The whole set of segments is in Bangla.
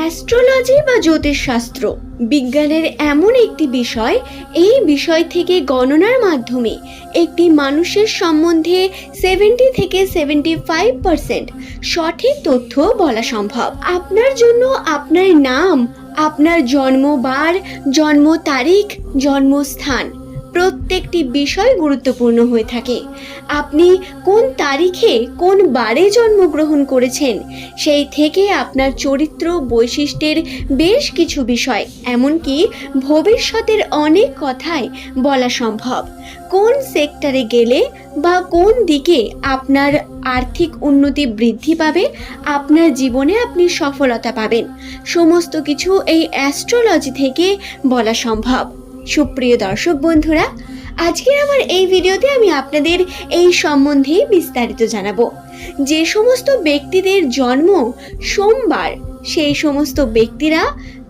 অ্যাস্ট্রোলজি বা জ্যোতিষশাস্ত্র বিজ্ঞানের এমন একটি বিষয়, এই বিষয় থেকে গণনার মাধ্যমে একটি মানুষের সম্বন্ধে 70 থেকে 75% সঠিক তথ্য বলা সম্ভব। আপনার জন্য আপনার নাম, আপনার জন্মবার, জন্ম তারিখ, জন্মস্থান প্রত্যেকটি বিষয় গুরুত্বপূর্ণ হয়ে থাকে। আপনি কোন তারিখে কোন বারে জন্মগ্রহণ করেছেন সেই থেকে আপনার চরিত্র বৈশিষ্ট্যের বেশ কিছু বিষয়, এমনকি ভবিষ্যতের অনেক কথাই বলা সম্ভব। কোন সেক্টরে গেলে বা কোন দিকে আপনার আর্থিক উন্নতি বৃদ্ধি পাবে, আপনার জীবনে আপনি সফলতা পাবেন, সমস্ত কিছু এই অ্যাস্ট্রোলজি থেকে বলা সম্ভব। সুপ্রিয় দর্শক বন্ধুরা, আজকের আমার এই ভিডিওতে আমি আপনাদের এই সম্বন্ধে বিস্তারিত জানাবো। যে সমস্ত ব্যক্তিদের জন্ম সোমবার, সেই সমস্ত ব্যক্তিরা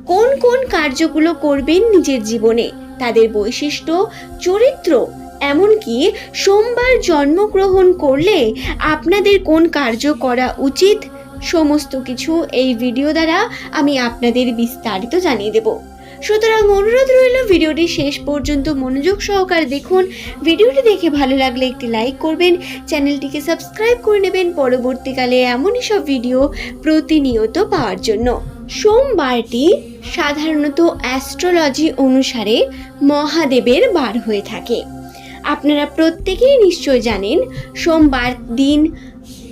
কোন কোন কার্যগুলো করবেন নিজের জীবনে, তাদের বৈশিষ্ট্য, চরিত্র, এমনকি সোমবার জন্মগ্রহণ করলে আপনাদের কোন কার্য করা উচিত, সমস্ত কিছু এই ভিডিও দ্বারা আমি আপনাদের বিস্তারিত জানিয়ে দেব। সুতরাং অনুরোধ রইল ভিডিওটি শেষ পর্যন্ত মনোযোগ সহকারে দেখুন। ভিডিওটি দেখে ভালো লাগলে একটি লাইক করবেন, চ্যানেলটিকে সাবস্ক্রাইব করে নেবেন পরবর্তীকালে এমনই সব ভিডিও প্রতিনিয়ত পাওয়ার জন্য। সোমবারটি সাধারণত অ্যাস্ট্রোলজি অনুসারে মহাদেবের বার হয়ে থাকে। আপনারা প্রত্যেকেই নিশ্চয় জানেন সোমবার দিন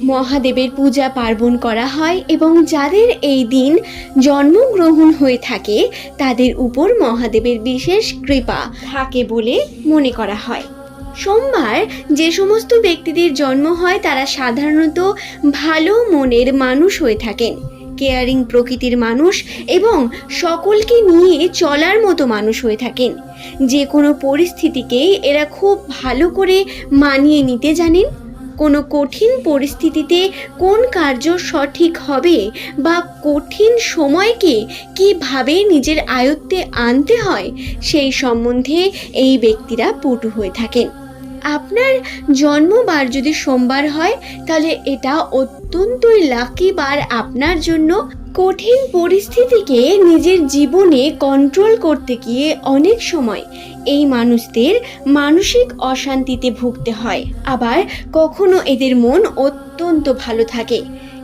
মহাদেবের পূজা পার্বণ করা হয় এবং যাদের এই দিন জন্মগ্রহণ হয়ে থাকে তাদের উপর মহাদেবের বিশেষ কৃপা থাকে বলে মনে করা হয়। সোমবার যে সমস্ত ব্যক্তিদের জন্ম হয় তারা সাধারণত ভালো মনের মানুষ হয়ে থাকেন, কেয়ারিং প্রকৃতির মানুষ এবং সকলকে নিয়ে চলার মতো মানুষ হয়ে থাকেন। যে কোনো পরিস্থিতিকেই এরা খুব ভালো করে মানিয়ে নিতে জানেন। কোনো কঠিন পরিস্থিতিতে কোন কার্য সঠিক হবে বা কঠিন সময়কে কিভাবে নিজের আয়ত্তে আনতে হয় সেই সম্বন্ধে এই ব্যক্তিরা পটু হয়ে থাকেন। আপনার জন্মবার যদি সোমবার হয় তাহলে এটা অত্যন্তই লাকি বার আপনার জন্য। কঠিন পরিস্থিতিকে নিজের জীবনে কন্ট্রোল করতে গিয়ে অনেক সময় এই মানুষদের মানসিক অশান্তিতে ভুগতে হয়, আবার কখনো এদের মন অত্যন্ত ভালো থাকে।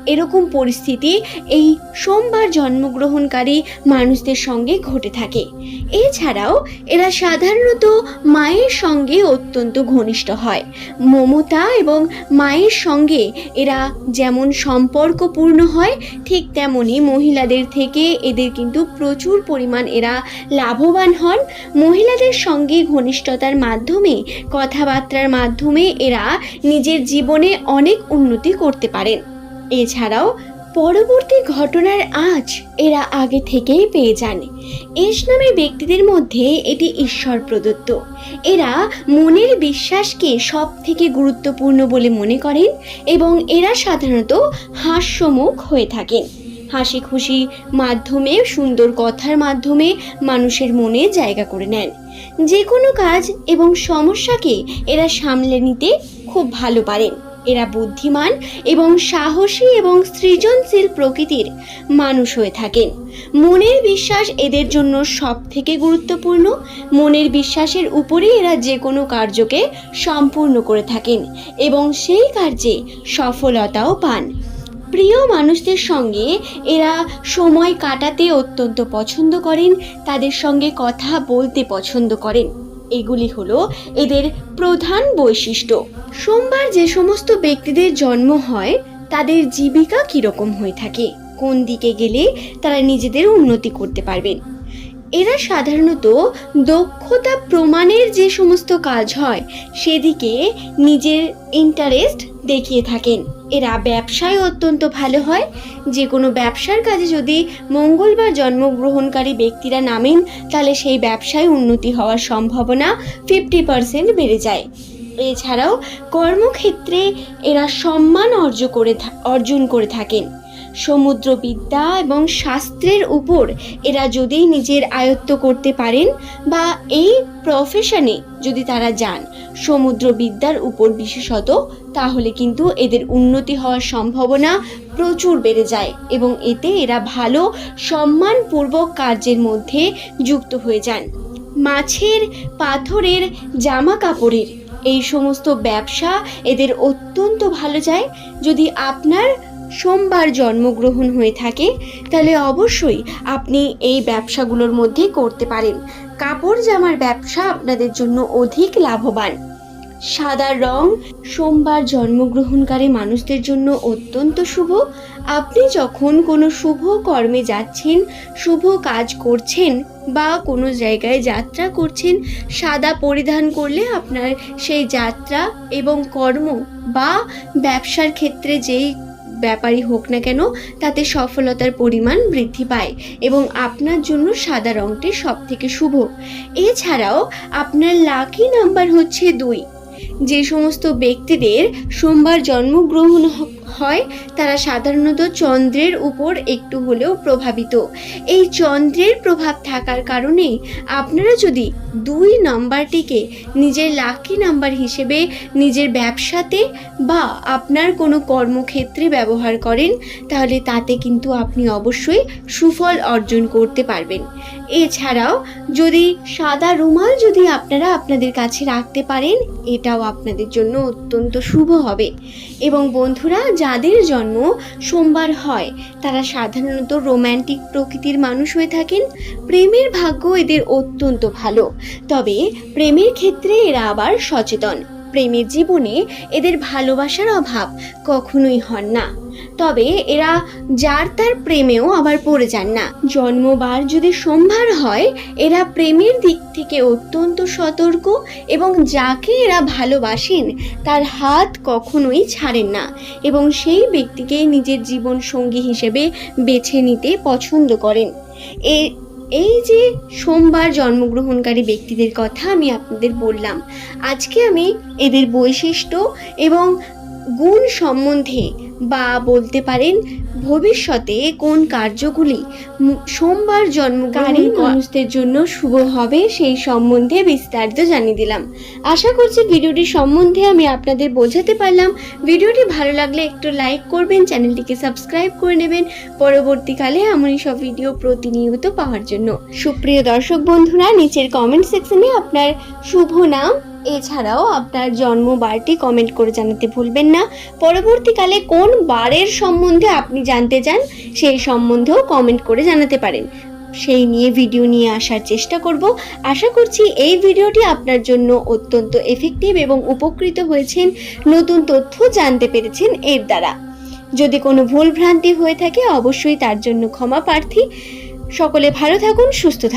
এরকম পরিস্থিতি এই সোমবার জন্মগ্রহণকারী মানুষদের সঙ্গে ঘটে থাকে। এছাড়াও এরা সাধারণত মায়ের সঙ্গে অত্যন্ত ঘনিষ্ঠ হয়। মমতা এবং মায়ের সঙ্গে এরা যেমন সম্পর্কপূর্ণ হয়, ঠিক তেমনি মহিলাদের থেকে এদের কিন্তু প্রচুর পরিমাণ এরা লাভবান হন। মহিলাদের সঙ্গে ঘনিষ্ঠতার মাধ্যমে, কথাবার্তার মাধ্যমে এরা নিজের জীবনে অনেক উন্নতি করতে পারেন। এছাড়াও পরবর্তী ঘটনার আঁচ এরা আগে থেকেই পেয়ে যান। এস নামের ব্যক্তিদের মধ্যে এটি ঈশ্বর প্রদত্ত। এরা মনের বিশ্বাসকে সব থেকে গুরুত্বপূর্ণ বলে মনে করেন এবং এরা সাধারণত হাস্যমুখ হয়ে থাকেন। হাসি খুশি মাধ্যমে, সুন্দর কথার মাধ্যমে মানুষের মনে জায়গা করে নেন। যে কোনো কাজ এবং সমস্যাকে এরা সামলে নিতে খুব ভালো পারেন। এরা বুদ্ধিমান এবং সাহসী এবং সৃজনশীল প্রকৃতির মানুষ হয়ে থাকেন। মনের বিশ্বাস এদের জন্য সব থেকে গুরুত্বপূর্ণ। মনের বিশ্বাসের উপরেই এরা যে কোনো কার্যকে সম্পূর্ণ করে থাকেন এবং সেই কার্যে সফলতাও পান। প্রিয় মানুষদের সঙ্গে এরা সময় কাটাতে অত্যন্ত পছন্দ করেন, তাদের সঙ্গে কথা বলতে পছন্দ করেন। এগুলি হলো এদের প্রধান বৈশিষ্ট্য। সোমবার যে সমস্ত ব্যক্তিদের জন্ম হয় তাদের জীবিকা কীরকম হয়ে থাকে, কোন দিকে গেলে তারা নিজেদের উন্নতি করতে পারবেন। এরা সাধারণত দক্ষতা প্রমাণের যে সমস্ত কাজ হয় সেদিকে নিজের ইন্টারেস্ট দেখিয়ে থাকেন। এরা ব্যবসায় অত্যন্ত ভালো হয়। যে কোনো ব্যবসার কাজে যদি মঙ্গলবার জন্মগ্রহণকারী ব্যক্তিরা নামেন তাহলে সেই ব্যবসায় উন্নতি হওয়ার সম্ভাবনা 50% বেড়ে যায়। এছাড়াও কর্মক্ষেত্রে এরা সম্মান অর্জন করে থাকেন। সমুদ্রবিদ্যা এবং শাস্ত্রের উপর এরা যদি নিজের আয়ত্ত করতে পারেন বা এই প্রফেশনে যদি তারা যান সমুদ্রবিদ্যার উপর বিশেষত, তাহলে কিন্তু এদের উন্নতি হওয়ার সম্ভাবনা প্রচুর বেড়ে যায় এবং এতে এরা ভালো সম্মানপূর্বক কার্যের মধ্যে যুক্ত হয়ে যান। মাছের, পাথরের, জামা কাপড়ের এই সমস্ত ব্যবসা এদের অত্যন্ত ভালো যায়। যদি আপনার সোমবার জন্মগ্রহণ হয়ে থাকে তাহলে অবশ্যই আপনি এই ব্যবসাগুলোর মধ্যে করতে পারেন। কাপড় জামার ব্যবসা আপনাদের জন্য অধিক লাভবান। সাদা রং সোমবার জন্মগ্রহণকারী মানুষদের জন্য অত্যন্ত শুভ। আপনি যখন কোনো শুভ কর্মে যাচ্ছেন, শুভ কাজ করছেন বা কোনো জায়গায় যাত্রা করছেন, সাদা পরিধান করলে আপনার সেই যাত্রা এবং কর্ম বা ব্যবসার ক্ষেত্রে যেই ব্যাপারই হোক না কেন তাতে সফলতার পরিমাণ বৃদ্ধি পায় এবং আপনার জন্য সাদা রংটি সব থেকে শুভ। এছাড়াও আপনার লাকি নাম্বার হচ্ছে 2। যে সমস্ত ব্যক্তিদের সোমবার জন্মগ্রহণ হয় তারা সাধারণত চন্দ্রের উপর একটু হলেও প্রভাবিত। এই চন্দ্রের প্রভাব থাকার কারণে আপনারা যদি 2 নাম্বারটিকে নিজের লাকি নাম্বার হিসেবে নিজের ব্যবসাতে বা আপনার কোনো কর্মক্ষেত্রে ব্যবহার করেন তাহলে তাতে কিন্তু আপনি অবশ্যই সুফল অর্জন করতে পারবেন। এছাড়াও যদি সাদা রুমাল যদি আপনারা আপনাদের কাছে রাখতে পারেন এটাও আপনাদের জন্য অত্যন্ত শুভ হবে। এবং বন্ধুরা, যাদের জন্ম সোমবার হয় তারা সাধারণত রোম্যান্টিক প্রকৃতির মানুষ হয়ে থাকেন। প্রেমের ভাগ্য এদের অত্যন্ত ভালো, তবে প্রেমের ক্ষেত্রে এরা আবার সচেতন। প্রেমের জীবনে এদের ভালোবাসার অভাব কখনোই হন না, তবে এরা যার তার প্রেমেও আবার পড়ে যান না। জন্মবার যদি সোমবার হয় এরা প্রেমের দিক থেকে অত্যন্ত সতর্ক এবং যাকে এরা ভালোবাসেন তার হাত কখনোই ছাড়েন না এবং সেই ব্যক্তিকে নিজের জীবন সঙ্গী হিসেবে বেছে নিতে পছন্দ করেন। এই যে সোমবার জন্মগ্রহণকারী ব্যক্তিদের কথা আমি আপনাদের বললাম, আজকে আমি এদের বৈশিষ্ট্য এবং গুণ সম্বন্ধে বা বলতে পারেন ভবিষ্যতে কোন কার্যগুলি সোমবার জন্মগ্রহণকারী মানুষদের জন্য শুভ হবে সেই সম্বন্ধে বিস্তারিত জানিয়ে দিলাম। আশা করছি ভিডিওটি সম্বন্ধে আমি আপনাদের বোঝাতে পারলাম। ভিডিওটি ভালো লাগলে একটু লাইক করবেন, চ্যানেলটিকে সাবস্ক্রাইব করে নেবেন পরবর্তীকালে এমনই সব ভিডিও প্রতিনিয়ত পাওয়ার জন্য। সুপ্রিয় দর্শক বন্ধুরা, নিচের কমেন্ট সেকশনে আপনার শুভ নাম এছাড়াও আপনার জন্মবারটি কমেন্ট করে জানাতে ভুলবেন না। পরবর্তীকালে কোন বারের সম্বন্ধে আপনি জানতে চান সেই সম্বন্ধেও কমেন্ট করে জানাতে পারেন, সেই নিয়ে ভিডিও নিয়ে আসার চেষ্টা করব। আশা করছি এই ভিডিওটি আপনার জন্য অত্যন্ত এফেক্টিভ এবং উপকৃত হয়েছেন, নতুন তথ্য জানতে পেরেছেন এর দ্বারা। যদি কোনো ভুল ভ্রান্তি হয়ে থাকে অবশ্যই তার জন্য ক্ষমা প্রার্থী। সকলে ভালো থাকুন, সুস্থ থাকুন।